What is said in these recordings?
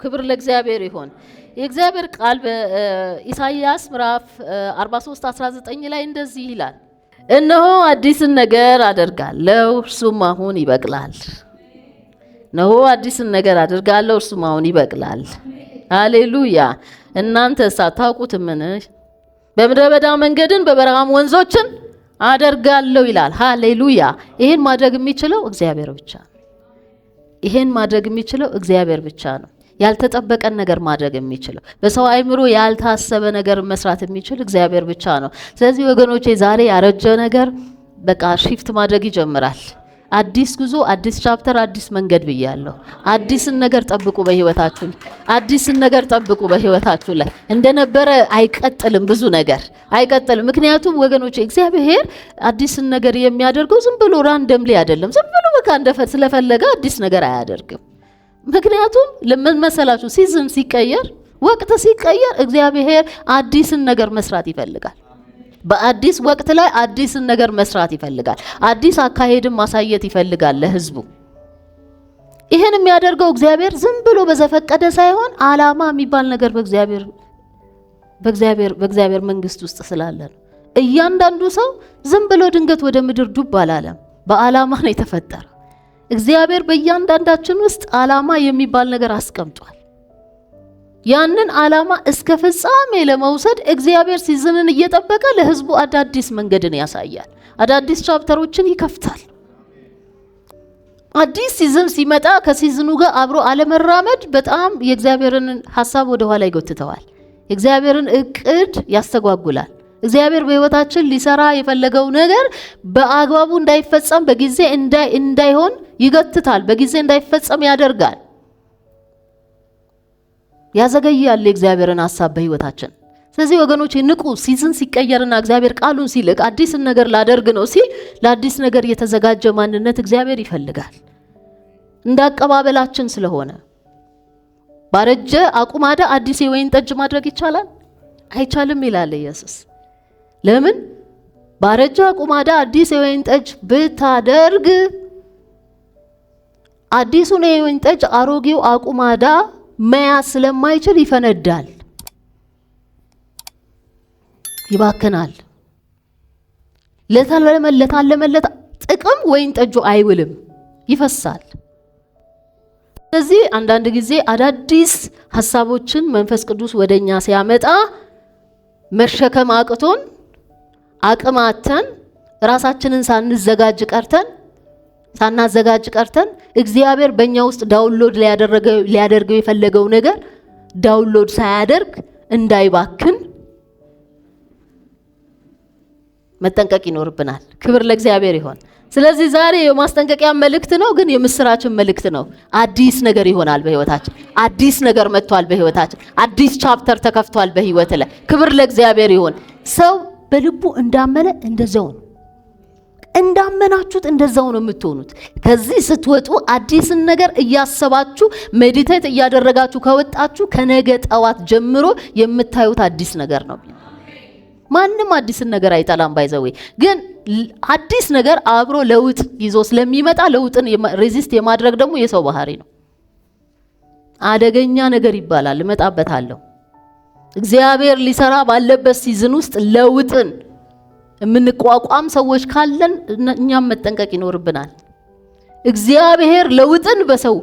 ክብር ለእግዚአብሔር ይሁን። የእግዚአብሔር ቃል በኢሳይያስ ምዕራፍ 43:19 ላይ እንደዚህ ይላል፣ እነሆ አዲስን ነገር አደርጋለሁ እርሱም አሁን ይበቅላል። እነሆ አዲስን ነገር አደርጋለሁ እርሱም አሁን ይበቅላል። ሃሌሉያ። እናንተ ሳታውቁትምን? በምድረ በዳ መንገድን በበረሃም ወንዞችን አደርጋለሁ ይላል። ሃሌሉያ። ይሄን ማድረግ የሚችለው እግዚአብሔር ብቻ ነው። ይሄን ማድረግ የሚችለው እግዚአብሔር ብቻ ነው። ያልተጠበቀን ነገር ማድረግ የሚችለው በሰው አይምሮ ያልታሰበ ነገር መስራት የሚችል እግዚአብሔር ብቻ ነው። ስለዚህ ወገኖቼ ዛሬ ያረጀ ነገር በቃ ሺፍት ማድረግ ይጀምራል። አዲስ ጉዞ፣ አዲስ ቻፕተር፣ አዲስ መንገድ ብያለሁ። አዲስን ነገር ጠብቁ በህይወታችሁ። አዲስን ነገር ጠብቁ በህይወታችሁ ላይ እንደነበረ አይቀጥልም። ብዙ ነገር አይቀጥልም። ምክንያቱም ወገኖቼ እግዚአብሔር አዲስን ነገር የሚያደርገው ዝም ብሎ ራንደምሊ አይደለም። ዝም ብሎ በቃ ስለፈለገ አዲስ ነገር አያደርግም። ምክንያቱም ለምን መሰላችሁ? ሲዝን ሲቀየር፣ ወቅት ሲቀየር እግዚአብሔር አዲስን ነገር መስራት ይፈልጋል። በአዲስ ወቅት ላይ አዲስን ነገር መስራት ይፈልጋል። አዲስ አካሄድን ማሳየት ይፈልጋል ለህዝቡ። ይሄን የሚያደርገው እግዚአብሔር ዝም ብሎ በዘፈቀደ ሳይሆን ዓላማ የሚባል ነገር በእግዚአብሔር መንግስት ውስጥ ስላለ ነው። እያንዳንዱ ሰው ዝም ብሎ ድንገት ወደ ምድር ዱብ አላለም። በዓላማ ነው የተፈጠረ። እግዚአብሔር በእያንዳንዳችን ውስጥ ዓላማ የሚባል ነገር አስቀምጧል። ያንን ዓላማ እስከ ፍጻሜ ለመውሰድ እግዚአብሔር ሲዝንን እየጠበቀ ለህዝቡ አዳዲስ መንገድን ያሳያል። አዳዲስ ቻፕተሮችን ይከፍታል። አዲስ ሲዝን ሲመጣ ከሲዝኑ ጋር አብሮ አለመራመድ በጣም የእግዚአብሔርን ሐሳብ ወደ ኋላ ይጎትተዋል። የእግዚአብሔርን እቅድ ያስተጓጉላል። እግዚአብሔር በህይወታችን ሊሰራ የፈለገው ነገር በአግባቡ እንዳይፈጸም በጊዜ እንዳይሆን ይገትታል። በጊዜ እንዳይፈጸም ያደርጋል፣ ያዘገያል የእግዚአብሔርን ሐሳብ በህይወታችን። ስለዚህ ወገኖች ንቁ። ሲዝን ሲቀየርና እግዚአብሔር ቃሉን ሲልቅ አዲስን ነገር ላደርግ ነው ሲል ለአዲስ ነገር የተዘጋጀ ማንነት እግዚአብሔር ይፈልጋል። እንዳቀባበላችን ስለሆነ ባረጀ አቁማዳ አዲስ የወይን ጠጅ ማድረግ ይቻላል? አይቻልም ይላል ኢየሱስ። ለምን? ባረጀ አቁማዳ አዲስ የወይን ጠጅ ብታደርግ አዲሱን የወይን ጠጅ አሮጌው አቁማዳ መያዝ ስለማይችል ይፈነዳል፣ ይባከናል። ለታለመለት ጥቅም ወይን ጠጁ አይውልም፣ ይፈሳል። ስለዚህ አንዳንድ ጊዜ አዳዲስ ሐሳቦችን መንፈስ ቅዱስ ወደኛ ሲያመጣ መሸከም አቅቶን አቅማተን ራሳችንን ሳናዘጋጅ ቀርተን እግዚአብሔር በእኛ ውስጥ ዳውንሎድ ሊያደርገው የፈለገው ነገር ዳውንሎድ ሳያደርግ እንዳይባክን መጠንቀቅ ይኖርብናል። ክብር ለእግዚአብሔር ይሁን። ስለዚህ ዛሬ የማስጠንቀቂያ መልእክት ነው፣ ግን የምስራችን መልእክት ነው። አዲስ ነገር ይሆናል በህይወታችን። አዲስ ነገር መጥቷል በህይወታችን። አዲስ ቻፕተር ተከፍቷል በህይወት ላይ። ክብር ለእግዚአብሔር ይሁን። ሰው በልቡ እንዳመነ እንደዛው ነው። እንዳመናችሁት እንደዛው ነው የምትሆኑት። ከዚህ ስትወጡ አዲስን ነገር እያሰባችሁ ሜዲቴት እያደረጋችሁ ከወጣችሁ ከነገ ጠዋት ጀምሮ የምታዩት አዲስ ነገር ነው። ማንም አዲስን ነገር አይጠላም። ባይዘዌ ግን አዲስ ነገር አብሮ ለውጥ ይዞ ስለሚመጣ ለውጥን ሬዚስት የማድረግ ደግሞ የሰው ባህሪ ነው። አደገኛ ነገር ይባላል። እመጣበታለሁ። እግዚአብሔር ሊሰራ ባለበት ሲዝን ውስጥ ለውጥን የምንቋቋም ሰዎች ካለን እኛም መጠንቀቅ ይኖርብናል። እግዚአብሔር ለውጥን በሰው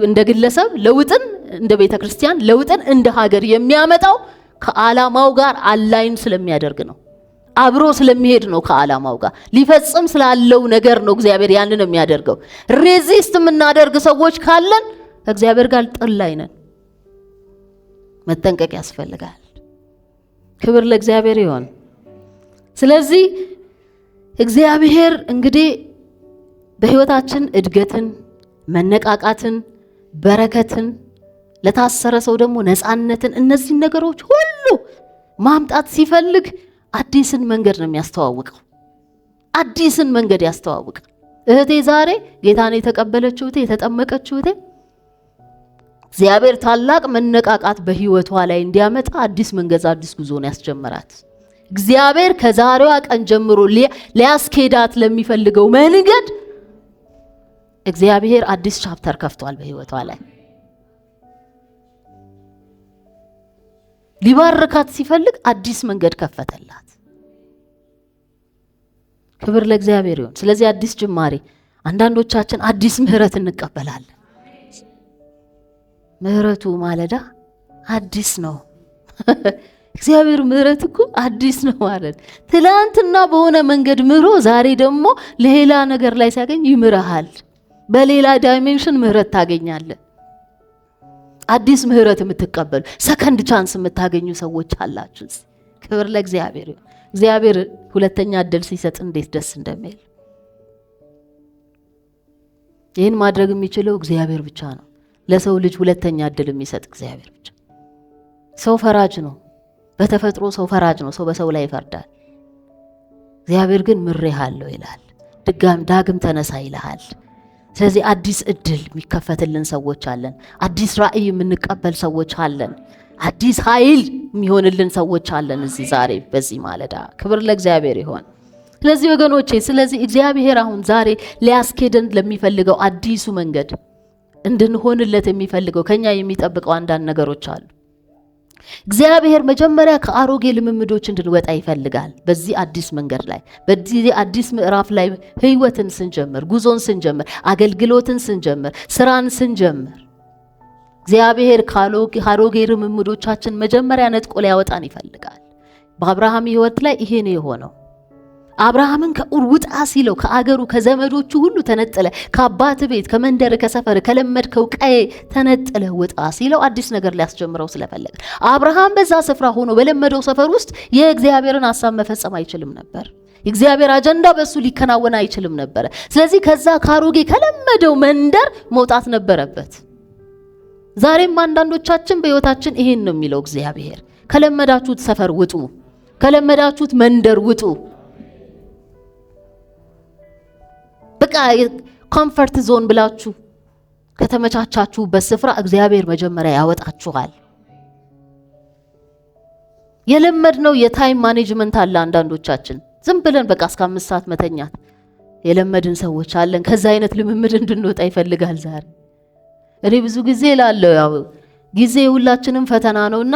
እንደ ግለሰብ ለውጥን እንደ ቤተክርስቲያን ለውጥን እንደ ሀገር የሚያመጣው ከዓላማው ጋር አላይን ስለሚያደርግ ነው። አብሮ ስለሚሄድ ነው። ከዓላማው ጋር ሊፈጽም ስላለው ነገር ነው እግዚአብሔር ያንን የሚያደርገው። ሬዚስት የምናደርግ ሰዎች ካለን ከእግዚአብሔር ጋር ጥል ላይ ነን። መጠንቀቅ ያስፈልጋል። ክብር ለእግዚአብሔር ይሁን። ስለዚህ እግዚአብሔር እንግዲህ በህይወታችን እድገትን፣ መነቃቃትን፣ በረከትን፣ ለታሰረ ሰው ደግሞ ነፃነትን፣ እነዚህ ነገሮች ሁሉ ማምጣት ሲፈልግ አዲስን መንገድ ነው የሚያስተዋውቀው። አዲስን መንገድ ያስተዋውቃል። እህቴ ዛሬ ጌታን የተቀበለችው እህቴ፣ የተጠመቀችው እህቴ እግዚአብሔር ታላቅ መነቃቃት በህይወቷ ላይ እንዲያመጣ አዲስ መንገድ፣ አዲስ ጉዞ ነው ያስጀመራት። እግዚአብሔር ከዛሬዋ ቀን ጀምሮ ሊያስኬዳት ለሚፈልገው መንገድ እግዚአብሔር አዲስ ቻፕተር ከፍቷል በህይወቷ ላይ። ሊባርካት ሲፈልግ አዲስ መንገድ ከፈተላት። ክብር ለእግዚአብሔር ይሁን። ስለዚህ አዲስ ጅማሬ፣ አንዳንዶቻችን አዲስ ምህረት እንቀበላለን። ምህረቱ ማለዳ አዲስ ነው። እግዚአብሔር ምህረት እኮ አዲስ ነው ማለት ትላንትና በሆነ መንገድ ምሮ ዛሬ ደግሞ ለሌላ ነገር ላይ ሲያገኝ ይምርሃል። በሌላ ዳይሜንሽን ምህረት ታገኛለህ። አዲስ ምህረት የምትቀበሉ ሰከንድ ቻንስ የምታገኙ ሰዎች አላችሁ። ክብር ለእግዚአብሔር ይሁን። እግዚአብሔር ሁለተኛ እድል ሲሰጥ እንዴት ደስ እንደሚል። ይህን ማድረግ የሚችለው እግዚአብሔር ብቻ ነው። ለሰው ልጅ ሁለተኛ እድል የሚሰጥ እግዚአብሔር ብቻ። ሰው ፈራጅ ነው፣ በተፈጥሮ ሰው ፈራጅ ነው። ሰው በሰው ላይ ይፈርዳል። እግዚአብሔር ግን ምሬሃለሁ ይላል። ዳግም ተነሳ ይልሃል። ስለዚህ አዲስ እድል የሚከፈትልን ሰዎች አለን። አዲስ ራእይ የምንቀበል ሰዎች አለን። አዲስ ኃይል የሚሆንልን ሰዎች አለን እዚህ ዛሬ በዚህ ማለዳ። ክብር ለእግዚአብሔር ይሁን። ስለዚህ ወገኖቼ፣ ስለዚህ እግዚአብሔር አሁን ዛሬ ሊያስኬደን ለሚፈልገው አዲሱ መንገድ እንድንሆንለት የሚፈልገው ከኛ የሚጠብቀው አንዳንድ ነገሮች አሉ። እግዚአብሔር መጀመሪያ ከአሮጌ ልምምዶች እንድንወጣ ይፈልጋል። በዚህ አዲስ መንገድ ላይ በዚህ አዲስ ምዕራፍ ላይ ህይወትን ስንጀምር፣ ጉዞን ስንጀምር፣ አገልግሎትን ስንጀምር፣ ስራን ስንጀምር እግዚአብሔር ከአሮጌ ልምምዶቻችን መጀመሪያ ነጥቆ ሊያወጣን ይፈልጋል። በአብርሃም ህይወት ላይ ይሄ ነው የሆነው። አብርሃምን ከኡር ውጣ ሲለው ከአገሩ ከዘመዶቹ ሁሉ ተነጠለ። ከአባት ቤት፣ ከመንደር፣ ከሰፈር፣ ከለመድከው ቀዬ ተነጠለ ውጣ ሲለው አዲስ ነገር ሊያስጀምረው ስለፈለገ አብርሃም በዛ ስፍራ ሆኖ በለመደው ሰፈር ውስጥ የእግዚአብሔርን ሐሳብ መፈጸም አይችልም ነበር። የእግዚአብሔር አጀንዳ በሱ ሊከናወን አይችልም ነበር። ስለዚህ ከዛ ካሮጌ ከለመደው መንደር መውጣት ነበረበት። ዛሬም አንዳንዶቻችን በህይወታችን ይሄን ነው የሚለው እግዚአብሔር፣ ከለመዳችሁት ሰፈር ውጡ፣ ከለመዳችሁት መንደር ውጡ። በቃ ኮምፈርት ዞን ብላችሁ ከተመቻቻችሁበት ስፍራ እግዚአብሔር መጀመሪያ ያወጣችኋል። የለመድነው የታይም ማኔጅመንት አለ። አንዳንዶቻችን ዝም ብለን በቃ እስከ 5 ሰዓት መተኛት የለመድን ሰዎች አለን። ከዛ አይነት ልምምድ እንድንወጣ ይፈልጋል ዛሬ። እኔ ብዙ ጊዜ እላለሁ ያው ጊዜ ሁላችንም ፈተና ነውና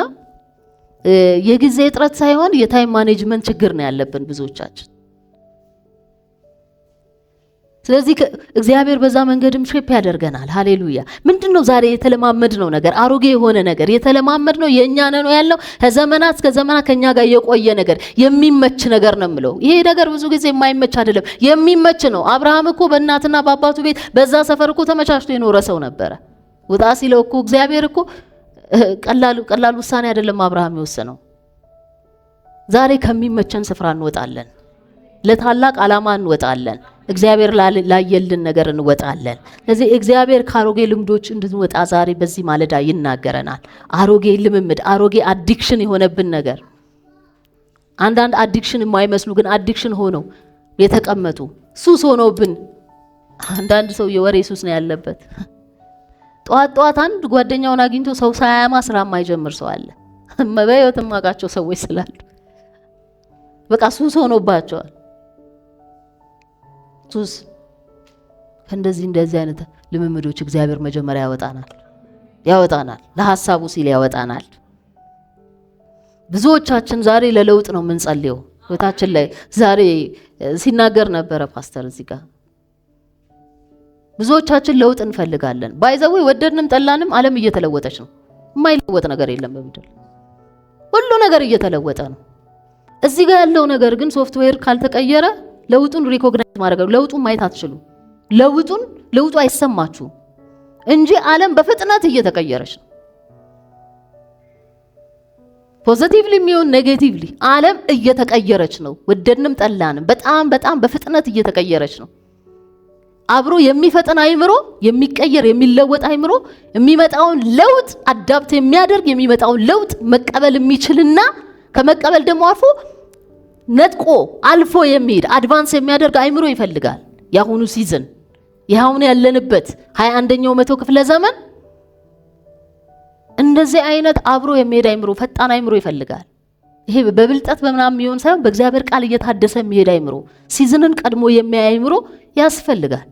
የጊዜ እጥረት ሳይሆን የታይም ማኔጅመንት ችግር ነው ያለብን ብዙዎቻችን። ስለዚህ እግዚአብሔር በዛ መንገድም ሼፕ ያደርገናል። ሃሌሉያ። ምንድነው ዛሬ የተለማመድነው ነገር? አሮጌ የሆነ ነገር የተለማመድነው የኛ ነው ያለው ከዘመናት እስከ ዘመናት ከኛ ጋር የቆየ ነገር፣ የሚመች ነገር ነው የምለው። ይሄ ነገር ብዙ ጊዜ የማይመች አይደለም፣ የሚመች ነው። አብርሃም እኮ በእናትና በአባቱ ቤት በዛ ሰፈር እኮ ተመቻችቶ የኖረ ሰው ነበረ። ውጣ ሲለው እኮ እግዚአብሔር እኮ ቀላል ውሳኔ አይደለም አብርሃም የወሰነው። ዛሬ ከሚመቸን ስፍራ እንወጣለን፣ ለታላቅ ዓላማ እንወጣለን፣ እግዚአብሔር ላየልን ነገር እንወጣለን። ስለዚህ እግዚአብሔር ከአሮጌ ልምዶች እንድንወጣ ዛሬ በዚህ ማለዳ ይናገረናል። አሮጌ ልምምድ፣ አሮጌ አዲክሽን የሆነብን ነገር፣ አንዳንድ አዲክሽን የማይመስሉ ግን አዲክሽን ሆነው የተቀመጡ ሱስ ሆኖብን። አንዳንድ ሰው የወሬ ሱስ ነው ያለበት። ጠዋት አንድ ጓደኛውን አግኝቶ ሰው ሳያማ ስራ የማይጀምር ሰው አለ። በህይወት የማውቃቸው ሰዎች ስላሉ በቃ ሱስ ሆኖባቸዋል። ሱስ እንደዚህ አይነት ልምምዶች እግዚአብሔር መጀመሪያ ያወጣናል፣ ለሐሳቡ ሲል ያወጣናል። ብዙዎቻችን ዛሬ ለለውጥ ነው የምንጸልየው። ህይወታችን ላይ ዛሬ ሲናገር ነበረ ፓስተር እዚህ ጋር ብዙዎቻችን ለውጥ እንፈልጋለን። ባይዘው ወደድንም ጠላንም ዓለም እየተለወጠች ነው። የማይለወጥ ነገር የለም በምድር ሁሉ ነገር እየተለወጠ ነው። እዚህ ጋር ያለው ነገር ግን ሶፍትዌር ካልተቀየረ ለውጡን ሪኮግናይዝ ማድረግ ለውጡን ማየት አትችሉ። ለውጡ አይሰማችሁ እንጂ ዓለም በፍጥነት እየተቀየረች ነው። ፖዚቲቭሊ የሚሆን ኔጌቲቭሊ ዓለም እየተቀየረች ነው። ወደድንም ጠላንም በጣም በፍጥነት እየተቀየረች ነው። አብሮ የሚፈጠን አይምሮ፣ የሚቀየር የሚለወጥ አይምሮ የሚመጣውን ለውጥ አዳፕት የሚያደርግ የሚመጣውን ለውጥ መቀበል የሚችልና ከመቀበል ደግሞ አልፎ ነጥቆ አልፎ የሚሄድ አድቫንስ የሚያደርግ አይምሮ ይፈልጋል። ያሁኑ ሲዝን ያሁኑ ያለንበት 21ኛው መቶ ክፍለ ዘመን እንደዚህ አይነት አብሮ የሚሄድ አይምሮ፣ ፈጣን አይምሮ ይፈልጋል። ይሄ በብልጠት በመናም የሚሆን ሳይሆን በእግዚአብሔር ቃል እየታደሰ የሚሄድ አይምሮ፣ ሲዝንን ቀድሞ የሚያይ አይምሮ ያስፈልጋል።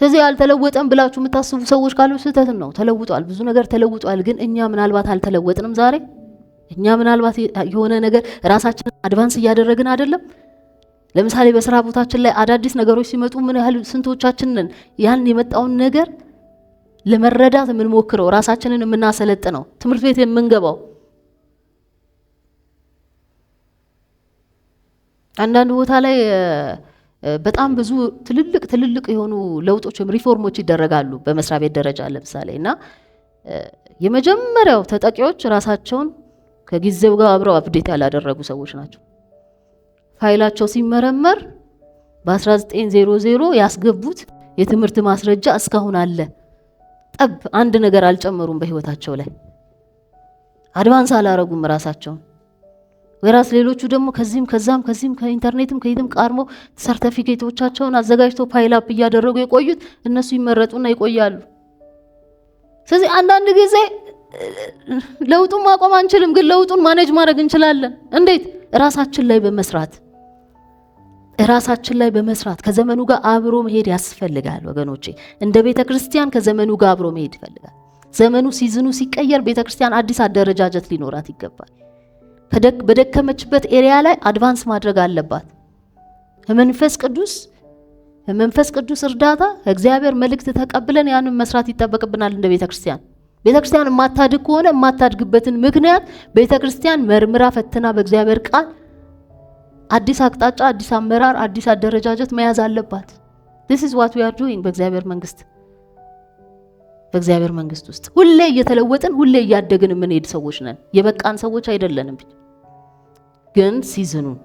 ስለዚህ ያልተለወጠን ብላችሁ የምታስቡ ሰዎች ካሉ ስህተት ነው። ተለውጧል፣ ብዙ ነገር ተለውጧል። ግን እኛ ምናልባት አልተለወጥንም። ዛሬ እኛ ምናልባት የሆነ ነገር ራሳችንን አድቫንስ እያደረግን አይደለም። ለምሳሌ በስራ ቦታችን ላይ አዳዲስ ነገሮች ሲመጡ ምን ያህል ስንቶቻችንን ያን የመጣውን ነገር ለመረዳት የምንሞክረው ራሳችንን የምናሰለጥነው ትምህርት ቤት የምንገባው። አንዳንድ ቦታ ላይ በጣም ብዙ ትልልቅ የሆኑ ለውጦችም ሪፎርሞች ይደረጋሉ በመስሪያ ቤት ደረጃ ለምሳሌ እና የመጀመሪያው ተጠቂዎች ራሳቸውን ከጊዜው ጋር አብረው አፕዴት ያላደረጉ ሰዎች ናቸው። ፋይላቸው ሲመረመር በ1900 ያስገቡት የትምህርት ማስረጃ እስካሁን አለ። ጠብ አንድ ነገር አልጨመሩም በህይወታቸው ላይ አድቫንስ አላረጉም ራሳቸውን። ወራስ ሌሎቹ ደግሞ ከዚህም ከኢንተርኔትም ከየትም ቃርሞ ሰርቲፊኬቶቻቸውን አዘጋጅተው ፋይል አፕ እያደረጉ የቆዩት እነሱ ይመረጡና ይቆያሉ። ስለዚህ አንዳንድ ጊዜ ለውጡን ማቆም አንችልም፣ ግን ለውጡን ማኔጅ ማድረግ እንችላለን። እንዴት? ራሳችን ላይ በመስራት ከዘመኑ ጋር አብሮ መሄድ ያስፈልጋል ወገኖቼ። እንደ ቤተክርስቲያን ከዘመኑ ጋር አብሮ መሄድ ይፈልጋል። ዘመኑ ሲዝኑ ሲቀየር ቤተክርስቲያን አዲስ አደረጃጀት ሊኖራት ይገባል። በደከመችበት ኤሪያ ላይ አድቫንስ ማድረግ አለባት። መንፈስ ቅዱስ እርዳታ እግዚአብሔር መልእክት ተቀብለን ያንን መስራት ይጠበቅብናል። እንደ ቤተክርስቲያን የማታድግ ከሆነ የማታድግበትን ምክንያት ቤተክርስቲያን መርምራ ፈትና በእግዚአብሔር ቃል አዲስ አቅጣጫ፣ አዲስ አመራር፣ አዲስ አደረጃጀት መያዝ አለባት። this is what we are doing በእግዚአብሔር መንግስት ውስጥ ሁሌ እየተለወጥን ሁሌ እያደግን የምንሄድ ሰዎች ነን። የበቃን ሰዎች አይደለንም። ግን ሲዝኑን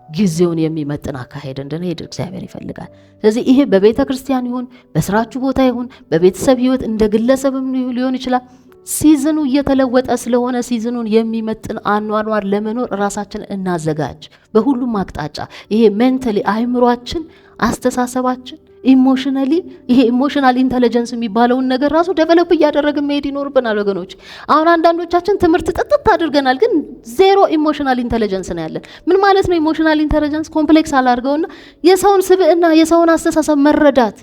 ጊዜውን የሚመጥን አካሄድ እንድንሄድ እግዚአብሔር ይፈልጋል። ስለዚህ ይሄ በቤተ ክርስቲያን ይሁን በስራችሁ ቦታ ይሁን በቤተሰብ ህይወት እንደ ግለሰብም ሊሆን ይችላል። ሲዝኑ እየተለወጠ ስለሆነ ሲዝኑን የሚመጥን አኗኗር ለመኖር ራሳችን እናዘጋጅ። በሁሉም አቅጣጫ ይሄ ሜንታሊ አይምሮአችን፣ አስተሳሰባችን ኢሞሽናሊ ይሄ ኢሞሽናል ኢንተለጀንስ የሚባለውን ነገር ራሱ ዴቨሎፕ እያደረግን መሄድ ይኖርብናል ወገኖች። አሁን አንዳንዶቻችን ትምህርት ጥጥት አድርገናል፣ ግን ዜሮ ኢሞሽናል ኢንተለጀንስ ነው ያለን። ምን ማለት ነው ኢሞሽናል ኢንተለጀንስ? ኮምፕሌክስ አላርገውና የሰውን ስብዕና የሰውን አስተሳሰብ መረዳት።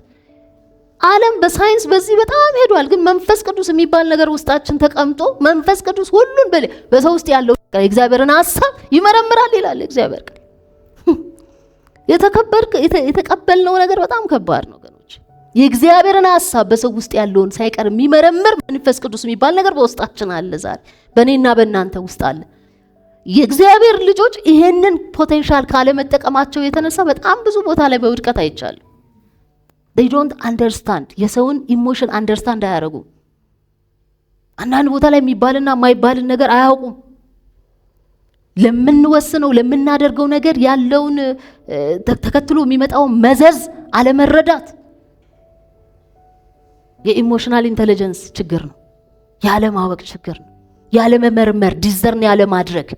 ዓለም በሳይንስ በዚህ በጣም ሄዷል፣ ግን መንፈስ ቅዱስ የሚባል ነገር ውስጣችን ተቀምጦ መንፈስ ቅዱስ ሁሉን በሰው ውስጥ ያለው የእግዚአብሔርን ሐሳብ ይመረምራል ይላል እግዚአብሔር። የተቀበልነው ነገር በጣም ከባድ ነው ወገኖች። የእግዚአብሔርን ሐሳብ በሰው ውስጥ ያለውን ሳይቀር የሚመረምር መንፈስ ቅዱስ የሚባል ነገር በውስጣችን አለ። ዛሬ በእኔና በእናንተ ውስጥ አለ። የእግዚአብሔር ልጆች ይሄንን ፖቴንሻል ካለመጠቀማቸው የተነሳ በጣም ብዙ ቦታ ላይ በውድቀት አይቻሉ። they don't understand የሰውን ኢሞሽን አንደርስታንድ አያደርጉም። አንዳንድ ቦታ ላይ የሚባልና የማይባልን ነገር አያውቁም። ለምንወስነው ለምናደርገው ነገር ያለውን ተከትሎ የሚመጣው መዘዝ አለመረዳት የኢሞሽናል ኢንተለጀንስ ችግር ነው። ያለማወቅ ችግር ነው። ያለመመርመር፣ ዲዘርን ያለማድረግ።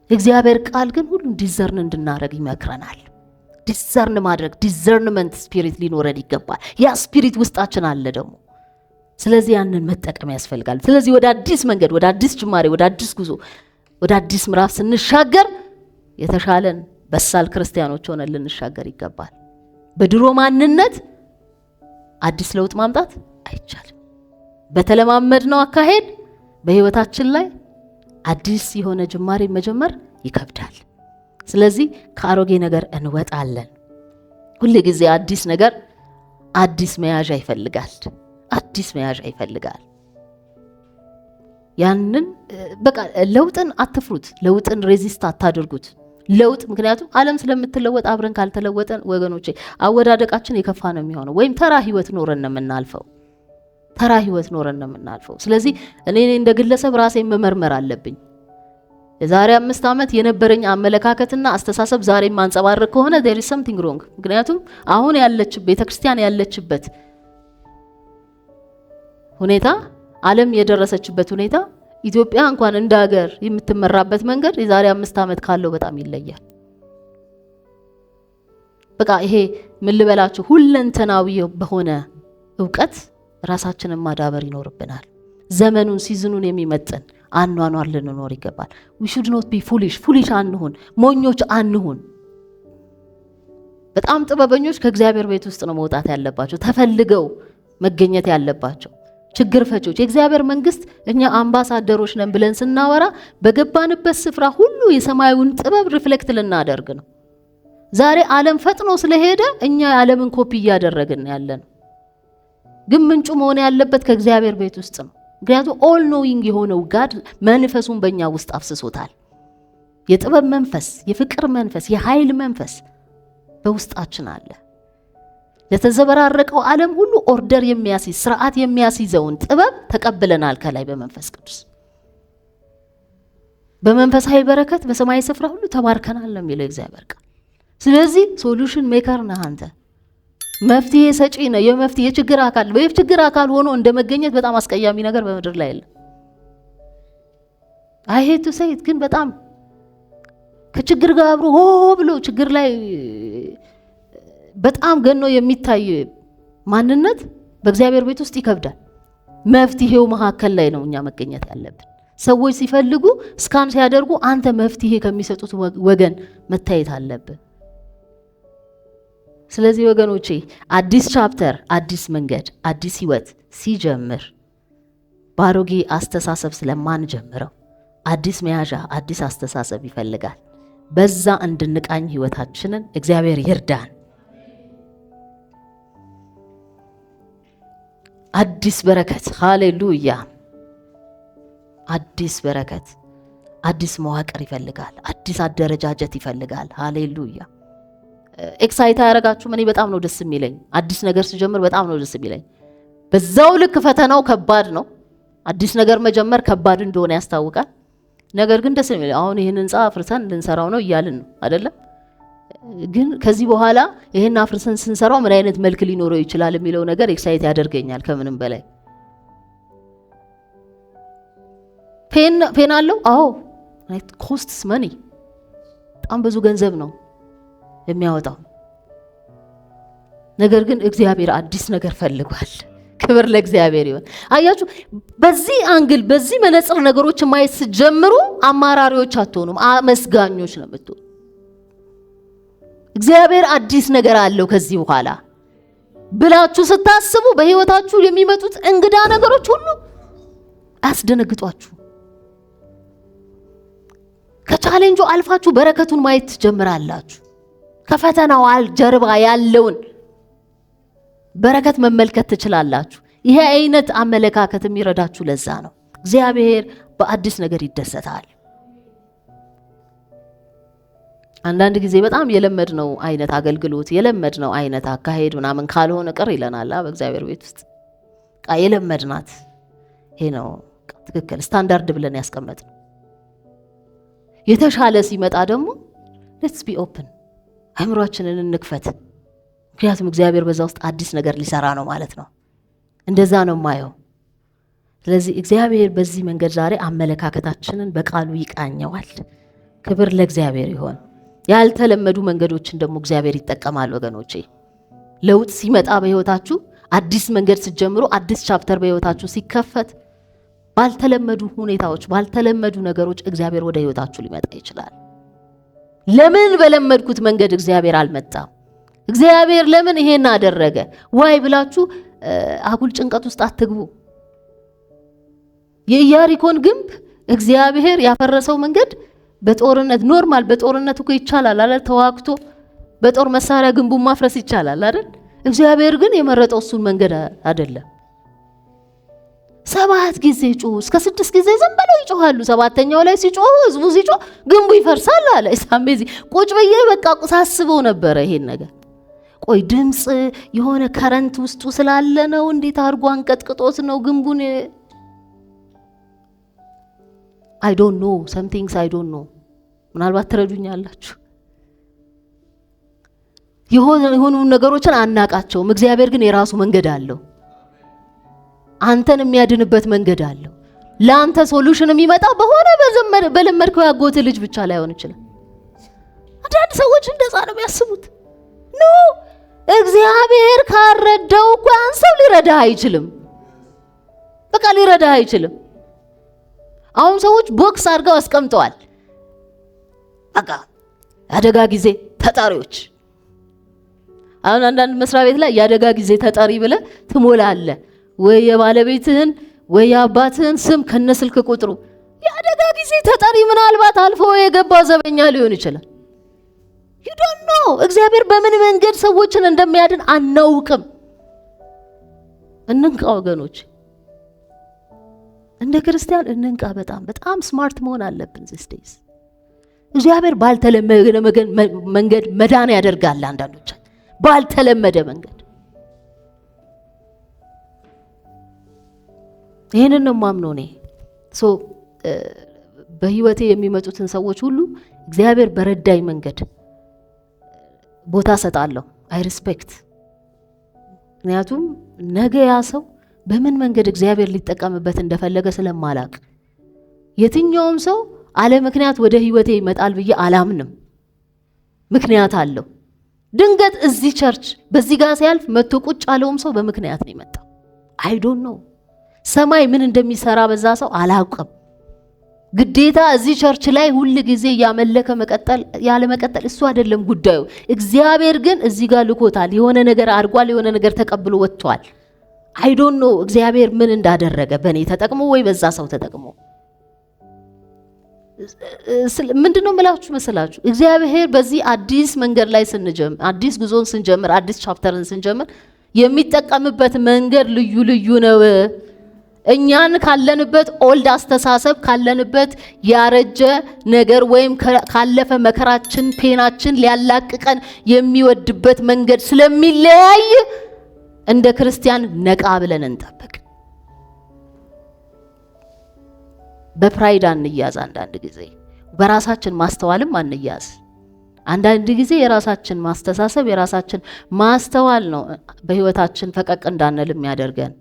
እግዚአብሔር ቃል ግን ሁሉም ዲዘርን እንድናደርግ ይመክረናል። ዲዘርን ማድረግ ዲዘርንመንት ስፒሪት ሊኖረን ይገባል። ያ ስፒሪት ውስጣችን አለ ደግሞ። ስለዚህ ያንን መጠቀም ያስፈልጋል። ስለዚህ ወደ አዲስ መንገድ፣ ወደ አዲስ ጅማሬ፣ ወደ አዲስ ጉዞ፣ ወደ አዲስ ምዕራፍ ስንሻገር የተሻለን በሳል ክርስቲያኖች ሆነን ልንሻገር ይገባል። በድሮ ማንነት አዲስ ለውጥ ማምጣት አይቻልም። በተለማመድነው አካሄድ በህይወታችን ላይ አዲስ የሆነ ጅማሬ መጀመር ይከብዳል። ስለዚህ ከአሮጌ ነገር እንወጣለን። ሁሉ ጊዜ አዲስ ነገር አዲስ መያዣ ይፈልጋል። ያንን በቃ ለውጥን አትፍሩት፣ ለውጥን ሬዚስት አታድርጉት። ለውጥ ምክንያቱም ዓለም ስለምትለወጥ አብረን ካልተለወጠን ወገኖቼ አወዳደቃችን የከፋ ነው የሚሆነው። ወይም ተራ ህይወት ኖረን ነው የምናልፈው። ስለዚህ እኔ እንደ ግለሰብ ራሴን መመርመር አለብኝ። የዛሬ 5 ዓመት የነበረኝ አመለካከትና አስተሳሰብ ዛሬ ማንጸባረቅ ከሆነ there is something wrong። ምክንያቱም አሁን ቤተክርስቲያን ያለችበት ሁኔታ፣ ዓለም የደረሰችበት ሁኔታ፣ ኢትዮጵያ እንኳን እንደ ሀገር የምትመራበት መንገድ የዛሬ 5 ዓመት ካለው በጣም ይለያል። በቃ ይሄ ምን ልበላችሁ ሁለንተናዊ በሆነ ዕውቀት ራሳችንን ማዳበር ይኖርብናል። ዘመኑን ሲዝኑን የሚመጥን አኗኗር ልንኖር ይገባል። we should not be foolish አንሁን፣ ሞኞች አንሁን። በጣም ጥበበኞች ከእግዚአብሔር ቤት ውስጥ ነው መውጣት ያለባቸው፣ ተፈልገው መገኘት ያለባቸው ችግር ፈቾች። የእግዚአብሔር መንግስት እኛ አምባሳደሮች ነን ብለን ስናወራ በገባንበት ስፍራ ሁሉ የሰማዩን ጥበብ ሪፍሌክት ልናደርግ ነው። ዛሬ ዓለም ፈጥኖ ስለሄደ እኛ የዓለምን ኮፒ እያደረግን ያለን፣ ግን ምንጩ መሆን ያለበት ከእግዚአብሔር ቤት ውስጥ ነው። ምክንያቱም ኦል ኖዊንግ የሆነው ጋድ መንፈሱን በእኛ ውስጥ አፍስሶታል። የጥበብ መንፈስ፣ የፍቅር መንፈስ፣ የኃይል መንፈስ በውስጣችን አለ። ለተዘበራረቀው ዓለም ሁሉ ኦርደር የሚያስይዝ ስርዓት የሚያስይዘውን ጥበብ ተቀብለናል ከላይ በመንፈስ ቅዱስ። በመንፈሳዊ በረከት በሰማይ ስፍራ ሁሉ ተባርከናል ነው የሚለው እግዚአብሔር ቃል። ስለዚህ ሶሉሽን ሜከር ነህ አንተ፣ መፍትሄ ሰጪ ነህ። የመፍትሄ የችግር አካል በችግር አካል ሆኖ እንደመገኘት በጣም አስቀያሚ ነገር በምድር ላይ የለም። አይ ሄት ቱ ሴይ ኢት፣ ግን በጣም ከችግር ጋር አብሮ ሆ ብሎ ችግር ላይ በጣም ገኖ የሚታይ ማንነት በእግዚአብሔር ቤት ውስጥ ይከብዳል። መፍትሄው መካከል ላይ ነው እኛ መገኘት ያለብን። ሰዎች ሲፈልጉ ስካን ሲያደርጉ አንተ መፍትሄ ከሚሰጡት ወገን መታየት አለብን። ስለዚህ ወገኖቼ አዲስ ቻፕተር፣ አዲስ መንገድ፣ አዲስ ህይወት ሲጀምር ባሮጌ አስተሳሰብ ስለማንጀምረው አዲስ መያዣ፣ አዲስ አስተሳሰብ ይፈልጋል። በዛ እንድንቃኝ ህይወታችንን እግዚአብሔር ይርዳን። አዲስ በረከት፣ ሃሌሉያ! አዲስ በረከት፣ አዲስ መዋቅር ይፈልጋል። አዲስ አደረጃጀት ይፈልጋል። ሃሌሉያ! ኤክሳይት ያደርጋችሁ። እኔ በጣም ነው ደስ የሚለኝ አዲስ ነገር ሲጀምር፣ በጣም ነው ደስ የሚለኝ። በዛው ልክ ፈተናው ከባድ ነው። አዲስ ነገር መጀመር ከባድ እንደሆነ ያስታውቃል። ነገር ግን ደስ የሚለኝ አሁን ይሄን ህንጻ አፍርሰን ልንሰራው ነው እያልን ነው አይደለም? ግን ከዚህ በኋላ ይሄን አፍርሰን ስንሰራው ምን አይነት መልክ ሊኖረው ይችላል የሚለው ነገር ኤክሳይት ያደርገኛል ከምንም በላይ። ፔን አለው። አዎ ኮስትስ መኒ፣ በጣም ብዙ ገንዘብ ነው የሚያወጣው። ነገር ግን እግዚአብሔር አዲስ ነገር ፈልጓል። ክብር ለእግዚአብሔር ይሁን። አያችሁ፣ በዚህ አንግል በዚህ መነጽር ነገሮች ማየት ስትጀምሩ አማራሪዎች አትሆኑም፣ አመስጋኞች ነው የምትሆኑ። እግዚአብሔር አዲስ ነገር አለው ከዚህ በኋላ ብላችሁ ስታስቡ በህይወታችሁ የሚመጡት እንግዳ ነገሮች ሁሉ አያስደነግጧችሁ። ከቻሌንጁ አልፋችሁ በረከቱን ማየት ትጀምራላችሁ። ከፈተናው ጀርባ ያለውን በረከት መመልከት ትችላላችሁ። ይሄ አይነት አመለካከት የሚረዳችሁ ለዛ ነው። እግዚአብሔር በአዲስ ነገር ይደሰታል። አንዳንድ ጊዜ በጣም የለመድነው አይነት አገልግሎት፣ የለመድነው አይነት አካሄድ ምናምን ካልሆነ ቅር ይለናል። በእግዚአብሔር ቤት ውስጥ የለመድናት ይሄ ነው ትክክል ስታንዳርድ ብለን ያስቀመጥነው። የተሻለ ሲመጣ ደግሞ ሌትስ ቢ ኦፕን፣ አእምሯችንን እንክፈት። ምክንያቱም እግዚአብሔር በዛ ውስጥ አዲስ ነገር ሊሰራ ነው ማለት ነው። እንደዛ ነው ማየው። ስለዚህ እግዚአብሔር በዚህ መንገድ ዛሬ አመለካከታችንን በቃሉ ይቃኘዋል። ክብር ለእግዚአብሔር ይሆን። ያልተለመዱ መንገዶችን ደግሞ እግዚአብሔር ይጠቀማል ወገኖቼ። ለውጥ ሲመጣ በህይወታችሁ አዲስ መንገድ ስትጀምሩ፣ አዲስ ቻፕተር በህይወታችሁ ሲከፈት ባልተለመዱ ሁኔታዎች፣ ባልተለመዱ ነገሮች እግዚአብሔር ወደ ህይወታችሁ ሊመጣ ይችላል። ለምን በለመድኩት መንገድ እግዚአብሔር አልመጣም? እግዚአብሔር ለምን ይሄን አደረገ? ዋይ ብላችሁ አጉል ጭንቀት ውስጥ አትግቡ። የኢያሪኮን ግንብ እግዚአብሔር ያፈረሰው መንገድ በጦርነት ኖርማል፣ በጦርነት እኮ ይቻላል አይደል? ተዋግቶ በጦር መሳሪያ ግንቡን ማፍረስ ይቻላል አይደል? እግዚአብሔር ግን የመረጠው እሱን መንገድ አይደለም። 7 ጊዜ ጮሁ፣ እስከ 6 ጊዜ ዝም ብለው ይጮሃሉ። 7ኛው ላይ ሲጮሁ ህዝቡ ሲጮህ ግንቡ ይፈርሳል አለ። ኢሳምቤዚ ቁጭ ብዬ በቃ ሳስበው ነበረ ይሄን ነገር። ቆይ ድምጽ የሆነ ከረንት ውስጡ ስላለ ነው? እንዴት አድርጎ አንቀጥቅጦት ነው ግንቡን? አይ ዶንት ኖ ሰም ቲንግስ አይ ዶንት ኖ። ምናልባት ትረዱኛላችሁ። የሆኑ ነገሮችን አናቃቸውም። እግዚአብሔር ግን የራሱ መንገድ አለው። አንተን የሚያድንበት መንገድ አለው። ለአንተ ሶሉሽን የሚመጣው በሆነ በለመድከው ያጎት ልጅ ብቻ ላይሆን ይችላል። አንዳንድ ሰዎች እንደዛ ነው የሚያስቡት። ኖ እግዚአብሔር ካረዳው እኮ ያን ሰው ሊረዳህ አይችልም። በቃ ሊረዳህ አይችልም። አሁን ሰዎች ቦክስ አድርገው አስቀምጠዋል። በቃ አደጋ ጊዜ ተጣሪዎች አሁን አንዳንድ መስሪያ ቤት ላይ የአደጋ ጊዜ ተጠሪ ብለህ ትሞላለህ፣ ወይ የባለቤትህን ወይ የአባትህን ስም ከነስልክ ቁጥሩ። የአደጋ ጊዜ ተጠሪ ምናልባት አልፎ የገባ ዘበኛ ሊሆን ይችላል። you don't know እግዚአብሔር በምን መንገድ ሰዎችን እንደሚያድን አናውቅም። እንንቃ ወገኖች፣ እንደ ክርስቲያን እንንቃ። በጣም ስማርት መሆን አለብን these days። እግዚአብሔር ባልተለመደ መንገድ መዳን ያደርጋል። አንዳንዶች ባልተለመደ መንገድ ይሄንን ነው ማምነው እኔ። በህይወቴ የሚመጡትን ሰዎች ሁሉ እግዚአብሔር በረዳኝ መንገድ ቦታ ሰጣለሁ። አይ ሪስፔክት። ምክንያቱም ነገ ያ ሰው በምን መንገድ እግዚአብሔር ሊጠቀምበት እንደፈለገ ስለማላቅ የትኛውም ሰው አለ ምክንያት ወደ ህይወቴ ይመጣል ብዬ አላምንም። ምክንያት አለው። ድንገት እዚህ ቸርች በዚህ ጋር ሲያልፍ መጥቶ ቁጭ ያለውም ሰው በምክንያት ነው የመጣው። አይ ዶንት ኖ ሰማይ ምን እንደሚሰራ በዛ ሰው አላውቅም። ግዴታ እዚህ ቸርች ላይ ሁሉ ጊዜ ያመለከ መቀጠል ያለ መቀጠል እሱ አይደለም ጉዳዩ። እግዚአብሔር ግን እዚህ ጋር ልኮታል። የሆነ ነገር አድርጓል፣ የሆነ ነገር ተቀብሎ ወጥቷል። አይ ዶንት ኖ እግዚአብሔር ምን እንዳደረገ በእኔ ተጠቅሞ ወይ በዛ ሰው ተጠቅሞ። ምንድነው ምላችሁ መሰላችሁ? እግዚአብሔር በዚህ አዲስ መንገድ ላይ ስንጀምር፣ አዲስ ጉዞን ስንጀምር፣ አዲስ ቻፕተርን ስንጀምር የሚጠቀምበት መንገድ ልዩ ልዩ ነው። እኛን ካለንበት ኦልድ አስተሳሰብ ካለንበት ያረጀ ነገር ወይም ካለፈ መከራችን ፔናችን ሊያላቅቀን የሚወድበት መንገድ ስለሚለያይ እንደ ክርስቲያን ነቃ ብለን እንጠብቅ። በፕራይድ አንያዝ። አንዳንድ ጊዜ በራሳችን ማስተዋልም አንያዝ። አንዳንድ ጊዜ የራሳችን ማስተሳሰብ የራሳችን ማስተዋል ነው በህይወታችን ፈቀቅ እንዳንል የሚያደርገን።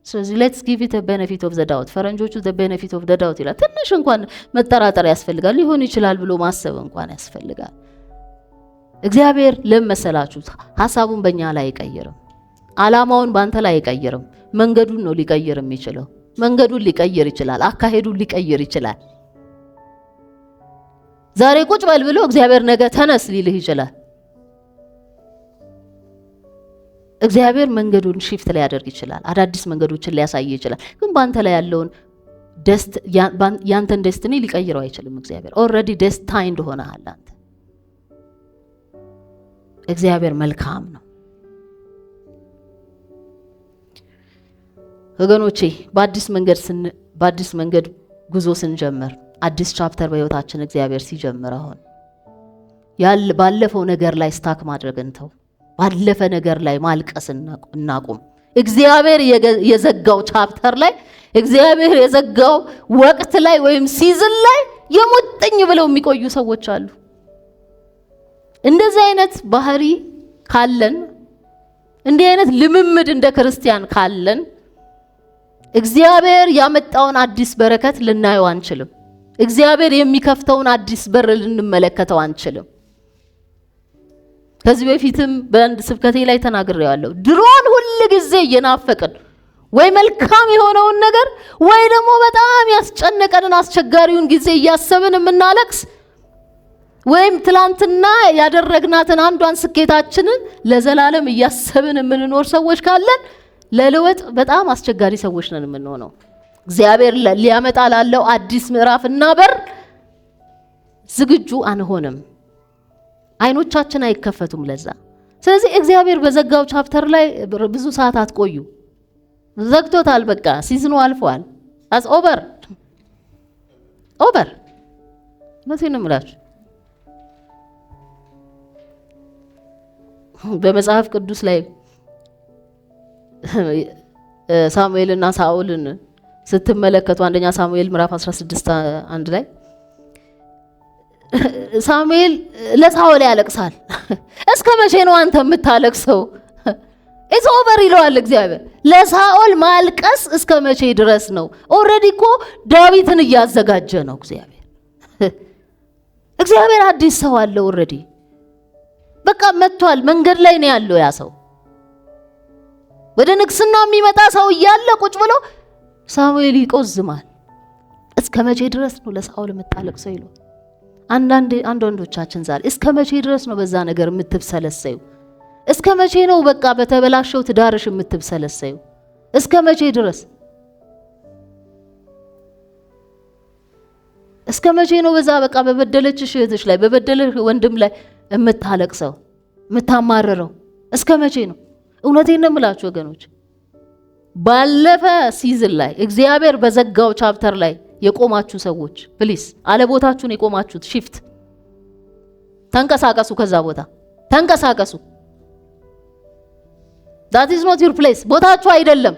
ስለዚህ let's give it a benefit of the doubt። ፈረንጆቹ the benefit of the doubt ይላል። ትንሽ እንኳን መጠራጠር ያስፈልጋል። ሊሆን ይችላል ብሎ ማሰብ እንኳን ያስፈልጋል። እግዚአብሔር ለመሰላችሁ ሐሳቡን በእኛ ላይ አይቀይርም። ዓላማውን ባንተ ላይ አይቀይርም። መንገዱን ነው ሊቀይር የሚችለው። መንገዱን ሊቀይር ይችላል። አካሄዱን ሊቀይር ይችላል። ዛሬ ቁጭ በል ብሎ እግዚአብሔር ነገ ተነስ ሊልህ ይችላል። እግዚአብሔር መንገዱን ሺፍት ሊያደርግ ይችላል። አዳዲስ መንገዶችን ሊያሳይ ይችላል። ግን ባንተ ላይ ያለውን ያንተን ዴስቲኒ ሊቀይረው አይችልም። እግዚአብሔር ኦልሬዲ ዴስታይንድ ሆነሃል አንተ። እግዚአብሔር መልካም ነው። ወገኖቼ በአዲስ መንገድ ጉዞ ስንጀምር አዲስ ቻፕተር በህይወታችን እግዚአብሔር ሲጀምር አሁን ባለፈው ነገር ላይ ስታክ ማድረግ እንተው። ባለፈ ነገር ላይ ማልቀስ እናቁም። እግዚአብሔር የዘጋው ቻፕተር ላይ እግዚአብሔር የዘጋው ወቅት ላይ ወይም ሲዝን ላይ የሙጥኝ ብለው የሚቆዩ ሰዎች አሉ። እንደዚህ አይነት ባህሪ ካለን፣ እንዲህ አይነት ልምምድ እንደ ክርስቲያን ካለን እግዚአብሔር ያመጣውን አዲስ በረከት ልናየው አንችልም። እግዚአብሔር የሚከፍተውን አዲስ በር ልንመለከተው አንችልም። ከዚህ በፊትም በአንድ ስብከቴ ላይ ተናግሬያለሁ። ድሮን ሁሉ ጊዜ እየናፈቅን ወይ መልካም የሆነውን ነገር ወይ ደግሞ በጣም ያስጨነቀንን አስቸጋሪውን ጊዜ እያሰብን የምናለቅስ ወይም ትላንትና ያደረግናትን አንዷን ስኬታችንን ለዘላለም እያሰብን የምንኖር ሰዎች ካለን ለለውጥ በጣም አስቸጋሪ ሰዎች ነን የምንሆነው። እግዚአብሔር ሊያመጣ ላለው አዲስ ምዕራፍና በር ዝግጁ አንሆንም። አይኖቻችን አይከፈቱም ለዛ። ስለዚህ እግዚአብሔር በዘጋው ቻፕተር ላይ ብዙ ሰዓት አትቆዩ። ዘግቶታል። በቃ ሲዝኑ አልፏል። አስ ኦቨር ነው የምላችሁ። በመጽሐፍ ቅዱስ ላይ ሳሙኤልና ሳኦልን ስትመለከቱ አንደኛ ሳሙኤል ምዕራፍ 16 1 ላይ ሳሙኤል ለሳኦል ያለቅሳል። እስከ መቼ ነው አንተ የምታለቅሰው? ኢትስ ኦቨር ይለዋል እግዚአብሔር። ለሳኦል ማልቀስ እስከ መቼ ድረስ ነው? ኦልሬዲ እኮ ዳዊትን እያዘጋጀ ነው እግዚአብሔር አዲስ ሰው አለ ኦልሬዲ። በቃ መጥቷል። መንገድ ላይ ነው ያለው ያ ሰው። ወደ ንግስና የሚመጣ ሰው እያለ ቁጭ ብሎ ሳሙኤል ይቆዝማል። እስከ መቼ ድረስ ነው ለሳኦል የምታለቅሰው ይለው። አንዳንዶቻችን ዛሬ እስከ መቼ ድረስ ነው በዛ ነገር የምትብሰለሰዩ? እስከ መቼ ነው በቃ በተበላሸው ትዳርሽ የምትብሰለሰዩ? እስከ መቼ ድረስ? እስከ መቼ ነው በዛ በቃ በበደለችሽ እህትሽ ላይ በበደለሽ ወንድም ላይ የምታለቅሰው የምታማረረው? እስከ መቼ ነው? እውነቴን ነው የምላችሁ ወገኖች፣ ባለፈ ሲዝን ላይ እግዚአብሔር በዘጋው ቻፕተር ላይ የቆማችሁ ሰዎች ፕሊስ አለቦታችሁን የቆማችሁት ሽፍት ተንቀሳቀሱ። ከዛ ቦታ ተንቀሳቀሱ። that is not your place። ቦታችሁ አይደለም።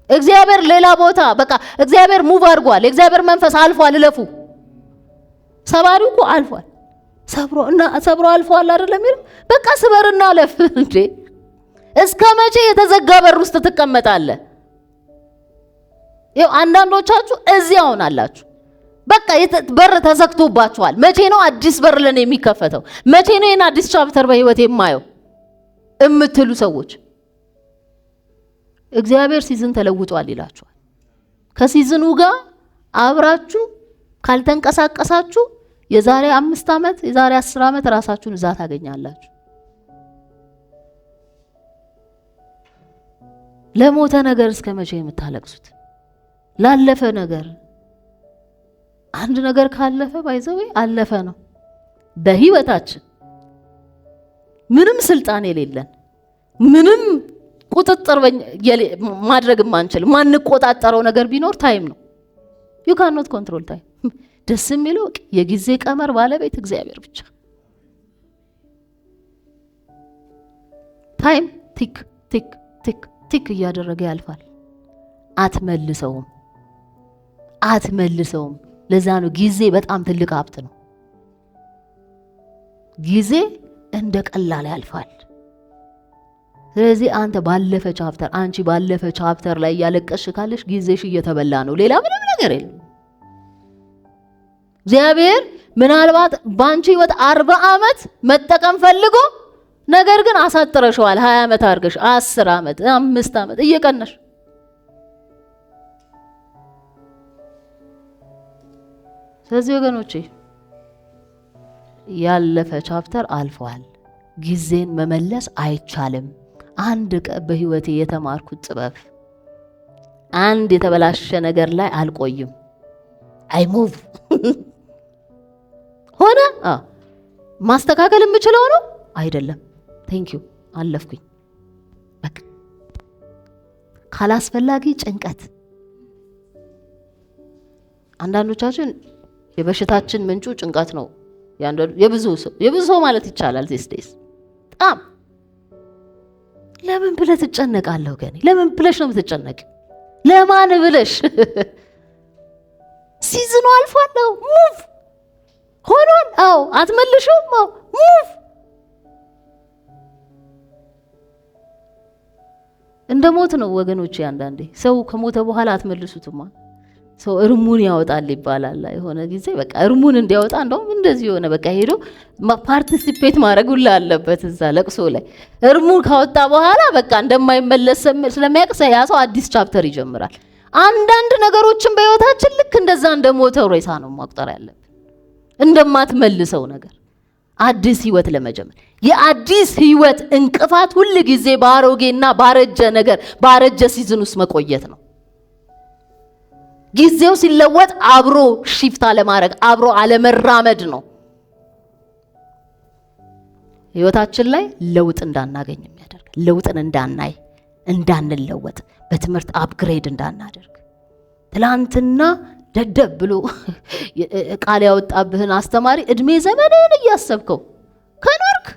እግዚአብሔር ሌላ ቦታ በቃ እግዚአብሔር ሙቭ አድርጓል። እግዚአብሔር መንፈስ አልፏል። እለፉ። ሰባሪው እኮ አልፏል። ሰብሮ አልፏል አይደለም ይል በቃ ስበርና አለፍ እንዴ። እስከ መቼ የተዘጋ በር ውስጥ ትቀመጣለህ? ይኸው አንዳንዶቻችሁ እዚያው ናላችሁ። በቃ በር ተዘግቶባችኋል። መቼ ነው አዲስ በር ለኔ የሚከፈተው? መቼ ነው የኔ አዲስ ቻፕተር በህይወቴ የማየው እምትሉ ሰዎች እግዚአብሔር ሲዝን ተለውጧል ይላችኋል። ከሲዝኑ ጋር አብራችሁ ካልተንቀሳቀሳችሁ የዛሬ 5 ዓመት የዛሬ 10 ዓመት ራሳችሁን እዛ ታገኛላችሁ። ለሞተ ነገር እስከ መቼ የምታለቅሱት? ላለፈ ነገር አንድ ነገር ካለፈ ባይዘው አለፈ ነው። በህይወታችን ምንም ስልጣን የሌለን ምንም ቁጥጥር ማድረግ ማንችል ማንቆጣጣረው ነገር ቢኖር ታይም ነው። you cannot control time። ደስ የሚለው የጊዜ ቀመር ባለቤት እግዚአብሔር ብቻ። ታይም ቲክ ቲክ ቲክ ቲክ እያደረገ ያልፋል። አትመልሰውም። ለዛ ነው ጊዜ በጣም ትልቅ ሀብት ነው። ጊዜ እንደ ቀላል ያልፋል። ስለዚህ አንቺ ባለፈ ቻፕተር ላይ ያለቀሽ ካለሽ ጊዜሽ እየተበላ ነው። ሌላ ምንም ነገር የለም። እግዚአብሔር ምናልባት ባንቺ ህይወት 40 ዓመት መጠቀም ፈልጎ ነገር ግን አሳጥረሽዋል። 20 ዓመት አድርገሽ 10 ዓመት 5 ዓመት እየቀነሽ ስለዚህ ወገኖቼ ያለፈ ቻፕተር አልፏል። ጊዜን መመለስ አይቻልም። አንድ በህይወቴ የተማርኩት ጥበብ አንድ የተበላሸ ነገር ላይ አልቆይም። አይ ሙቭ ሆነ ማስተካከል የምችለው ነው አይደለም። ቴንክ ዩ አለፍኩኝ። በቃ ካላስፈላጊ ጭንቀት አንዳንዶቻችን የበሽታችን ምንጩ ጭንቀት ነው። የብዙ ሰው ማለት ይቻላል these days በጣም ለምን ብለህ ትጨነቃለህ? ገኒ ለምን ብለሽ ነው የምትጨነቂው? ለማን ብለሽ? ሲዝኑ አልፏል። ሙቭ ሆኗል። አትመልሽም። ሙቭ እንደ ሞት ነው ወገኖቼ። አንዳንዴ ሰው ከሞተ በኋላ አትመልሱትማ። ሰው እርሙን ያወጣል ይባላል። የሆነ ጊዜ በቃ እርሙን እንዲያወጣ እንደውም እንደዚህ የሆነ በቃ ሄዶ ፓርቲሲፔት ማድረግ ሁሉ አለበት እዛ ለቅሶ ላይ። እርሙን ካወጣ በኋላ በቃ እንደማይመለስ ስለሚያውቅ ያ ሰው አዲስ ቻፕተር ይጀምራል። አንዳንድ ነገሮችን በህይወታችን ልክ እንደዛ እንደሞተው ሬሳ ነው መቁጠር ያለብን። እንደማትመልሰው ነገር አዲስ ህይወት ለመጀመር የአዲስ ህይወት እንቅፋት ሁሉ ጊዜ ባሮጌና ባረጀ ነገር ባረጀ ሲዝን ውስጥ መቆየት ነው። ጊዜው ሲለወጥ አብሮ ሽፍታ ለማድረግ አብሮ አለመራመድ ነው። ህይወታችን ላይ ለውጥ እንዳናገኝ የሚያደርግ ለውጥን እንዳንለወጥ በትምህርት አፕግሬድ እንዳናደርግ ትላንትና ደደብ ብሎ ቃል ያወጣብህን አስተማሪ እድሜ ዘመንን እያሰብከው ከኖርክ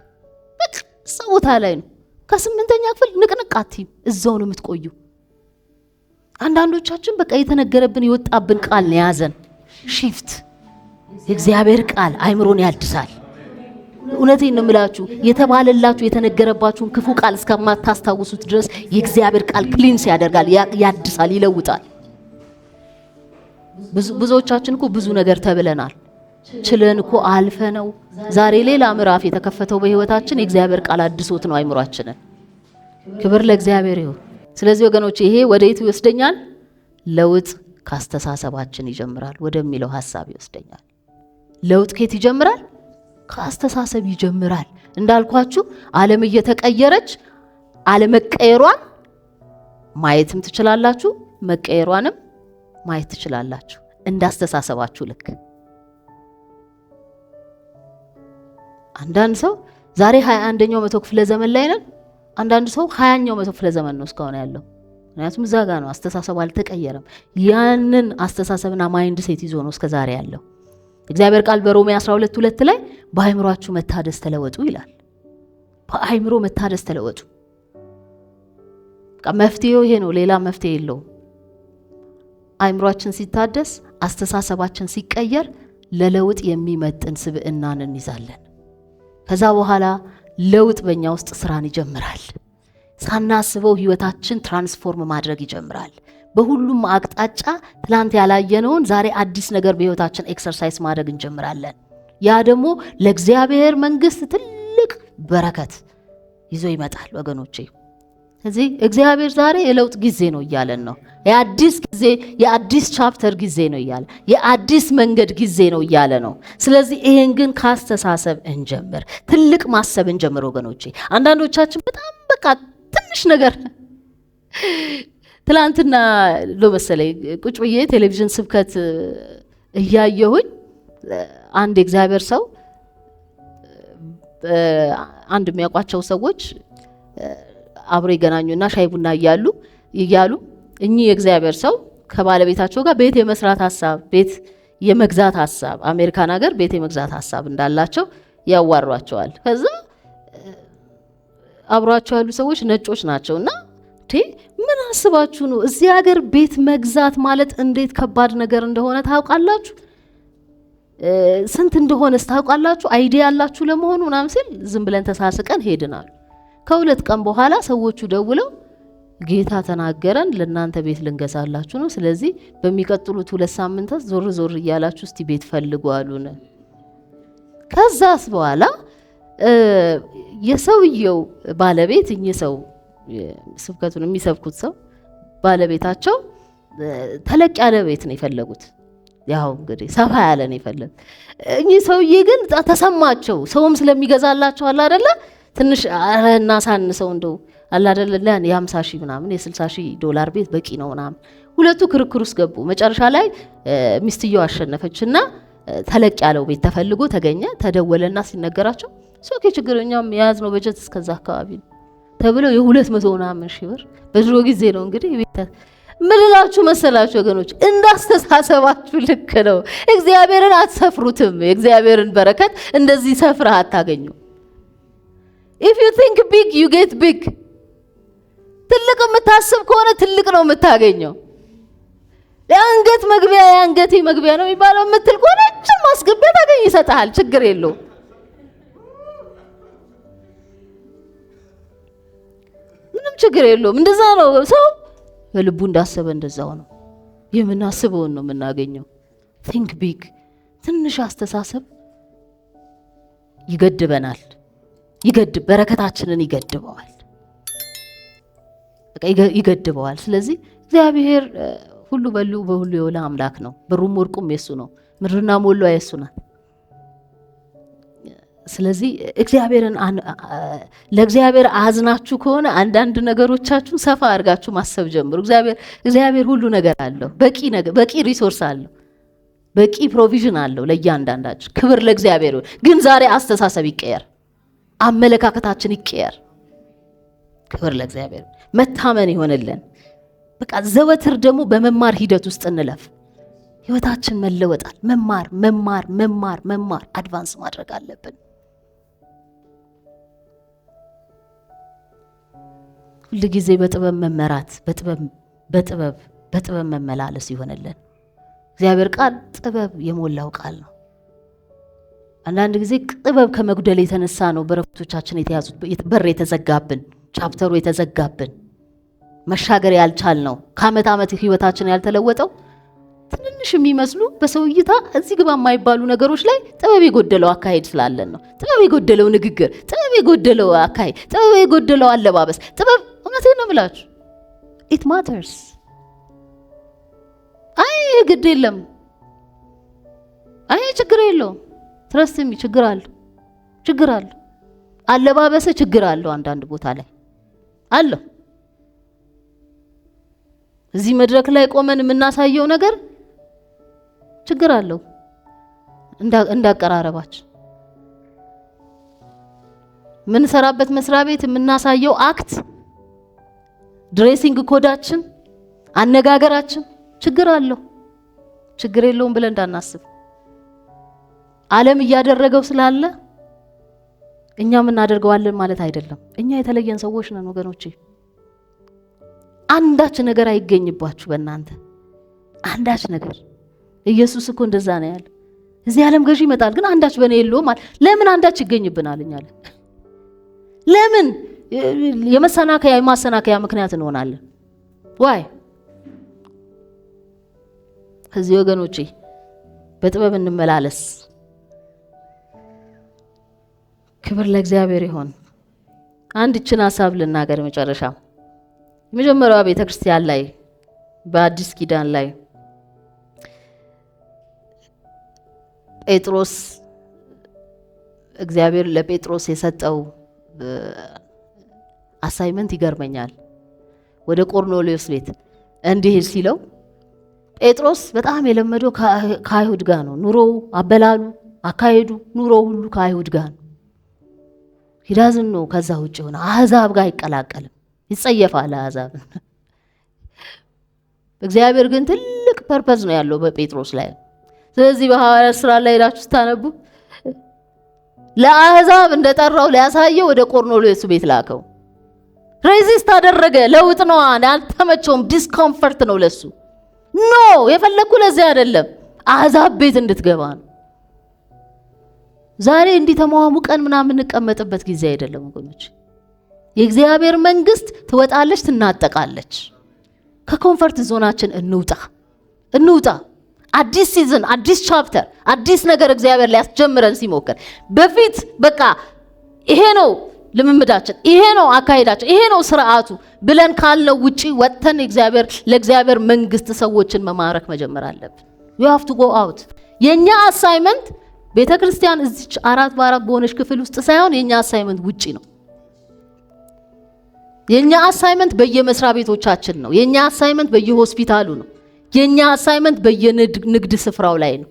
በቃ ሰውታ ላይ ነው። ከ8ኛ ክፍል ንቅንቃቲም እዛው ነው የምትቆዩ። አንዳንዶቻችን በቃ የተነገረብን የወጣብን ቃል ነው ያዘን። ሽፍት የእግዚአብሔር ቃል አይምሮን ያድሳል። እውነቴን ነው የምላችሁ፣ የተባለላችሁ የተነገረባችሁን ክፉ ቃል እስከማታስታውሱት ድረስ የእግዚአብሔር ቃል ክሊንስ ያደርጋል፣ ያድሳል፣ ይለውጣል። ብዙዎቻችን እኮ ብዙ ነገር ተብለናል፣ ችለን እኮ አልፈነው ዛሬ ሌላ ምዕራፍ የተከፈተው በህይወታችን የእግዚአብሔር ቃል አድሶት ነው አይምሮአችንን። ክብር ለእግዚአብሔር ይሁን። ስለዚህ ወገኖች ይሄ ወዴት ይወስደኛል? ለውጥ ካስተሳሰባችን ይጀምራል ወደሚለው ሐሳብ ይወስደኛል። ለውጥ ከየት ይጀምራል? ከአስተሳሰብ ይጀምራል። እንዳልኳችሁ ዓለም እየተቀየረች አለመቀየሯን ማየትም ትችላላችሁ፣ መቀየሯንም ማየት ትችላላችሁ እንዳስተሳሰባችሁ ልክ። አንዳንድ ሰው ዛሬ 21ኛው መቶ ክፍለ ዘመን ላይ ነን፣ አንዳንድ ሰው 20ኛው መቶ ክፍለ ዘመን ነው እስካሁን ያለው። ምክንያቱም እዛ ጋር ነው አስተሳሰቡ አልተቀየረም። ያንን አስተሳሰብና ማይንድ ሴት ይዞ ነው እስከ ዛሬ ያለው። እግዚአብሔር ቃል በሮሜ 12:2 ላይ በአእምሮአችሁ መታደስ ተለወጡ ይላል። በአእምሮ መታደስ ተለወጡ። መፍትሄው ይሄ ነው፣ ሌላ መፍትሄ የለውም። አእምሮአችን ሲታደስ፣ አስተሳሰባችን ሲቀየር ለለውጥ የሚመጥን ስብዕናን እንይዛለን። ከዛ በኋላ ለውጥ በእኛ ውስጥ ስራን ይጀምራል። ሳናስበው ህይወታችን ትራንስፎርም ማድረግ ይጀምራል። በሁሉም አቅጣጫ ትላንት ያላየነውን ዛሬ አዲስ ነገር በህይወታችን ኤክሰርሳይዝ ማድረግ እንጀምራለን። ያ ደግሞ ለእግዚአብሔር መንግስት ትልቅ በረከት ይዞ ይመጣል ወገኖቼ። ስለዚህ እግዚአብሔር ዛሬ የለውጥ ጊዜ ነው እያለን ነው። የአዲስ ጊዜ፣ የአዲስ ቻፕተር ጊዜ ነው እያለ፣ የአዲስ መንገድ ጊዜ ነው እያለ ነው። ስለዚህ ይሄን ግን ካስተሳሰብ እንጀምር፣ ትልቅ ማሰብ እንጀምር ወገኖቼ። አንዳንዶቻችን በጣም በቃ ትንሽ ነገር ትላንትና ለምሳሌ ቁጭ ብዬ ቴሌቪዥን ስብከት እያየሁኝ አንድ እግዚአብሔር ሰው አንድ የሚያውቋቸው ሰዎች አብሮ ይገናኙና ሻይ ቡና እያሉ እኚህ የእግዚአብሔር ሰው ከባለቤታቸው ጋር ቤት የመስራት ሐሳብ፣ ቤት የመግዛት ሐሳብ፣ አሜሪካን ሀገር ቤት የመግዛት ሐሳብ እንዳላቸው ያዋሯቸዋል። ከዛ አብሯቸው ያሉ ሰዎች ነጮች ናቸውና ምን አስባችሁ ነው እዚህ ሀገር ቤት መግዛት ማለት እንዴት ከባድ ነገር እንደሆነ ታውቃላችሁ? ስንት እንደሆነስ ታውቃላችሁ? አይዲያ ያላችሁ ለመሆኑ ምናምን ሲል ዝም ብለን ተሳስቀን ሄድናል። ከሁለት ቀን በኋላ ሰዎቹ ደውለው ጌታ ተናገረን፣ ለእናንተ ቤት ልንገዛላችሁ ነው። ስለዚህ በሚቀጥሉት 2 ሳምንታት ዞር እያላችሁ እስቲ ቤት ፈልጉ አሉን። ከዛስ በኋላ የሰውየው ባለቤት እኚህ ሰው ስብከቱን የሚሰብኩት ሰው ባለቤታቸው ተለቅ ያለ ቤት ነው የፈለጉት። ያው እንግዲህ ሰፋ ያለ ነው የፈለጉት። እኚህ ሰውዬ ግን ተሰማቸው፣ ሰውም ስለሚገዛላቸው አለ አይደለ ትንሽ አረና ሳንሰው እንደው አለ አይደለ የ50,000 ምናምን የ60,000 ዶላር ቤት በቂ ነው ምናምን። ሁለቱ ክርክር ውስጥ ገቡ። መጨረሻ ላይ ሚስትየው አሸነፈችና ተለቅ ያለው ቤት ተፈልጎ ተገኘ። ተደወለና ሲነገራቸው ሶኬ ችግረኛም የያዝነው በጀት እስከዛ አካባቢ ነው ተብለው የ200 ምናምን ሺህ ብር በድሮ ጊዜ ነው እንግዲህ ቤት። ምን እላችሁ መሰላችሁ ወገኖች፣ እንዳስተሳሰባችሁ ልክ ነው። እግዚአብሔርን አትሰፍሩትም። የእግዚአብሔርን በረከት እንደዚህ ሰፍረህ አታገኙ። if you think big you get big። ትልቅ የምታስብ ከሆነ ትልቅ ነው የምታገኘው። የአንገት መግቢያ የአንገቴ መግቢያ ነው የሚባለው የምትል ከሆነ እጅም ማስገቢያ ታገኝ ይሰጣል፣ ችግር የለውም። ምንም ችግር የለውም። እንደዛ ነው ሰው በልቡ እንዳሰበ እንደዛው ነው። የምናስበውን ነው የምናገኘው። think big። ትንሽ አስተሳሰብ ይገድበናል፣ በረከታችንን ይገድበዋል፣ ይገድበዋል። ስለዚህ እግዚአብሔር ሁሉ በሉ በሁሉ የሆነ አምላክ ነው። ብሩም ወርቁም የሱ ነው፣ ምድርና ሞላዋ የሱ ናት። ስለዚህ ለእግዚአብሔር አዝናችሁ ከሆነ አንዳንድ ነገሮቻችሁን ሰፋ አድርጋችሁ ማሰብ ጀምሩ። እግዚአብሔር ሁሉ ነገር አለው፣ በቂ ሪሶርስ አለው፣ በቂ ፕሮቪዥን አለው ለእያንዳንዳችሁ። ክብር ለእግዚአብሔር ይሁን። ግን ዛሬ አስተሳሰብ ይቀየር፣ አመለካከታችን ይቀየር። ክብር ለእግዚአብሔር። መታመን ይሆንልን። በቃ ዘወትር ደግሞ በመማር ሂደት ውስጥ እንለፍ። ህይወታችን መለወጣል። መማር አድቫንስ ማድረግ አለብን። ሁሉ ጊዜ በጥበብ መመራት፣ በጥበብ መመላለስ ይሆንልን። እግዚአብሔር ቃል ጥበብ የሞላው ቃል ነው። አንዳንድ ጊዜ ጥበብ ከመጉደል የተነሳ ነው በረከቶቻችን የተያዙት፣ በር የተዘጋብን፣ ቻፕተሩ የተዘጋብን፣ መሻገር ያልቻልነው፣ ከዓመት ዓመት ህይወታችን ያልተለወጠው ትንንሽ የሚመስሉ በሰው እይታ እዚህ ግባ የማይባሉ ነገሮች ላይ ጥበብ የጎደለው አካሄድ ስላለን ነው። ጥበብ የጎደለው ንግግር፣ ጥበብ የጎደለው አካሄድ፣ ጥበብ የጎደለው አለባበስ፣ ጥበብ እውነቴን ነው ብላችሁ ኢት ማተርስ። አይ ግድ የለም፣ አይ ችግር የለውም፣ ትረስት ችግር አለ። ችግር አለው። አለባበሰ ችግር አለው። አንዳንድ ቦታ ላይ አለው። እዚህ መድረክ ላይ ቆመን የምናሳየው ነገር ችግር አለው። እንዳቀራረባችን ምን ሰራበት መስሪያ ቤት የምናሳየው አክት፣ ድሬሲንግ ኮዳችን፣ አነጋገራችን ችግር አለው። ችግር የለውም ብለን እንዳናስብ። ዓለም እያደረገው ስላለ እኛም እናደርገዋለን ማለት አይደለም። እኛ የተለየን ሰዎች ነን ወገኖቼ። አንዳች ነገር አይገኝባችሁ በእናንተ አንዳች ነገር። ኢየሱስ እኮ እንደዛ ነው ያለ። እዚህ ዓለም ገዢ ይመጣል ግን አንዳች በእኔ የለውም ማለት። ለምን አንዳች ይገኝብናል እኛ? ለምን የማሰናከያ ምክንያት እንሆናለን? ዋይ እዚህ ወገኖቼ በጥበብ እንመላለስ። ክብር ለእግዚአብሔር ይሁን። አንድ እችን ሐሳብ ልናገር መጨረሻ። የመጀመሪያዋ ቤተክርስቲያን ላይ በአዲስ ኪዳን ላይ ጴጥሮስ እግዚአብሔር ለጴጥሮስ የሰጠው አሳይመንት ይገርመኛል። ወደ ቆርኔሌዎስ ቤት እንዲሄድ ሲለው ጴጥሮስ በጣም የለመደው ከአይሁድ ጋር ነው። ኑሮው፣ አበላሉ፣ አካሄዱ፣ ኑሮ ሁሉ ከአይሁድ ጋር ነው። ሂዳዝን ነው ከዛ ውጭ ሆነ አሕዛብ ጋር አይቀላቀልም፣ ይጸየፋል አሕዛብ። እግዚአብሔር ግን ትልቅ ፐርፐዝ ነው ያለው በጴጥሮስ ላይ። ስለዚህ በሐዋርያት ሥራ ላይ ሄዳችሁ ስታነቡ ለአሕዛብ እንደጠራው ሊያሳየው ወደ ቆርኔሌዎስ ቤት ላከው። ሬዚስት አደረገ። ለውጥ ነው፣ አልተመቸውም፣ ዲስኮምፈርት ነው ለሱ። ኖ የፈለኩ ለዚህ አይደለም፣ አሕዛብ ቤት እንድትገባ ነው። ዛሬ እንዲህ ተሟሙቀን ምናምን እንቀመጥበት ጊዜ አይደለም ወገኖች። የእግዚአብሔር መንግስት ትወጣለች፣ ትናጠቃለች። ከኮምፈርት ዞናችን እንውጣ። አዲስ ሲዝን፣ አዲስ ቻፕተር፣ አዲስ ነገር እግዚአብሔር ሊያስጀምረን ሲሞክር በፊት በቃ ይሄ ነው ልምምዳችን፣ ይሄ ነው አካሄዳችን፣ ይሄ ነው ስርዓቱ ብለን ካልነው ውጪ ወጥተን ለእግዚአብሔር መንግስት ሰዎችን መማረክ መጀመር አለብን። you have to go out። የኛ አሳይመንት ቤተክርስቲያን እዚች 4x4 በሆነች ክፍል ውስጥ ሳይሆን የኛ አሳይመንት ውጪ ነው። የኛ አሳይመንት በየመስሪያ ቤቶቻችን ነው። የኛ አሳይመንት በየሆስፒታሉ ነው። የኛ አሳይመንት በየንግድ ስፍራው ላይ ነው።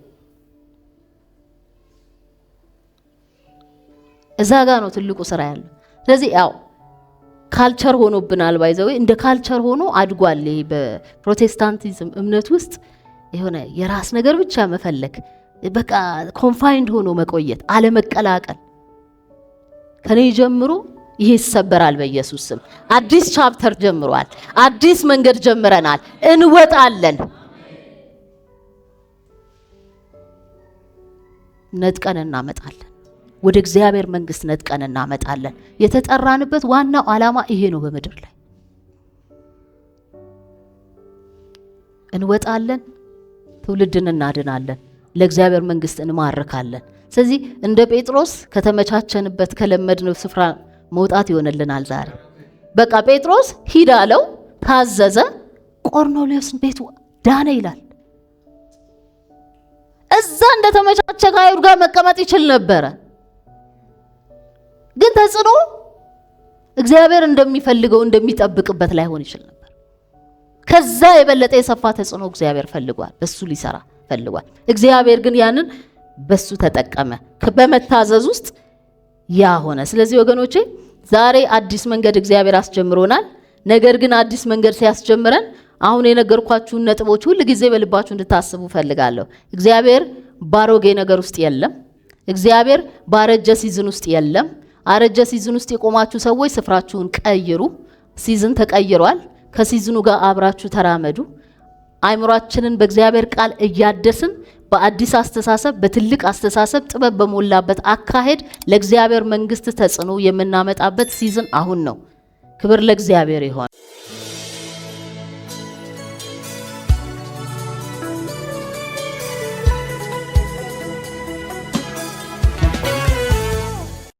እዛ ጋር ነው ትልቁ ስራ ያለው። ስለዚህ ያው ካልቸር ሆኖብናል። ባይዘው እንደ ካልቸር ሆኖ አድጓል። በፕሮቴስታንቲዝም እምነት ውስጥ የሆነ የራስ ነገር ብቻ መፈለግ፣ በቃ ኮንፋይንድ ሆኖ መቆየት፣ አለመቀላቀል። ከኔ ጀምሮ ይሄ ይሰበራል በኢየሱስ ስም። አዲስ ቻፕተር ጀምሯል። አዲስ መንገድ ጀምረናል። እንወጣለን። ነጥቀን እናመጣለን። ወደ እግዚአብሔር መንግስት ነጥቀን እናመጣለን። የተጠራንበት ዋናው ዓላማ ይሄ ነው። በምድር ላይ እንወጣለን፣ ትውልድን እናድናለን፣ ለእግዚአብሔር መንግስት እንማርካለን። ስለዚህ እንደ ጴጥሮስ ከተመቻቸንበት ከለመድነው ስፍራ መውጣት ይሆንልናል ዛሬ። በቃ ጴጥሮስ ሂድ አለው፣ ታዘዘ። ቆርኔሌዎስ ቤቱ ዳነ ይላል። እዛ እንደተመቻቸ ከአይሁድ ጋር መቀመጥ ይችል ነበረ፣ ግን ተጽዕኖ እግዚአብሔር እንደሚፈልገው እንደሚጠብቅበት ላይሆን ይችል ነበር። ከዛ የበለጠ የሰፋ ተጽዕኖ እግዚአብሔር ፈልጓል፣ በሱ ሊሰራ ፈልጓል። እግዚአብሔር ግን ያንን በሱ ተጠቀመ፣ በመታዘዝ ውስጥ ያ ሆነ። ስለዚህ ወገኖቼ ዛሬ አዲስ መንገድ እግዚአብሔር አስጀምሮናል። ነገር ግን አዲስ መንገድ ሲያስጀምረን አሁን የነገርኳችሁን ነጥቦች ሁሉ ጊዜ በልባችሁ እንድታስቡ ፈልጋለሁ። እግዚአብሔር ባሮጌ ነገር ውስጥ የለም። እግዚአብሔር ባረጀ ሲዝን ውስጥ የለም። አረጀ ሲዝን ውስጥ የቆማችሁ ሰዎች ስፍራችሁን ቀይሩ። ሲዝን ተቀይሯል። ከሲዝኑ ጋር አብራችሁ ተራመዱ። አይምሯችንን በእግዚአብሔር ቃል እያደስን በአዲስ አስተሳሰብ፣ በትልቅ አስተሳሰብ፣ ጥበብ በሞላበት አካሄድ ለእግዚአብሔር መንግስት ተጽዕኖ የምናመጣበት ሲዝን አሁን ነው። ክብር ለእግዚአብሔር ይሁን።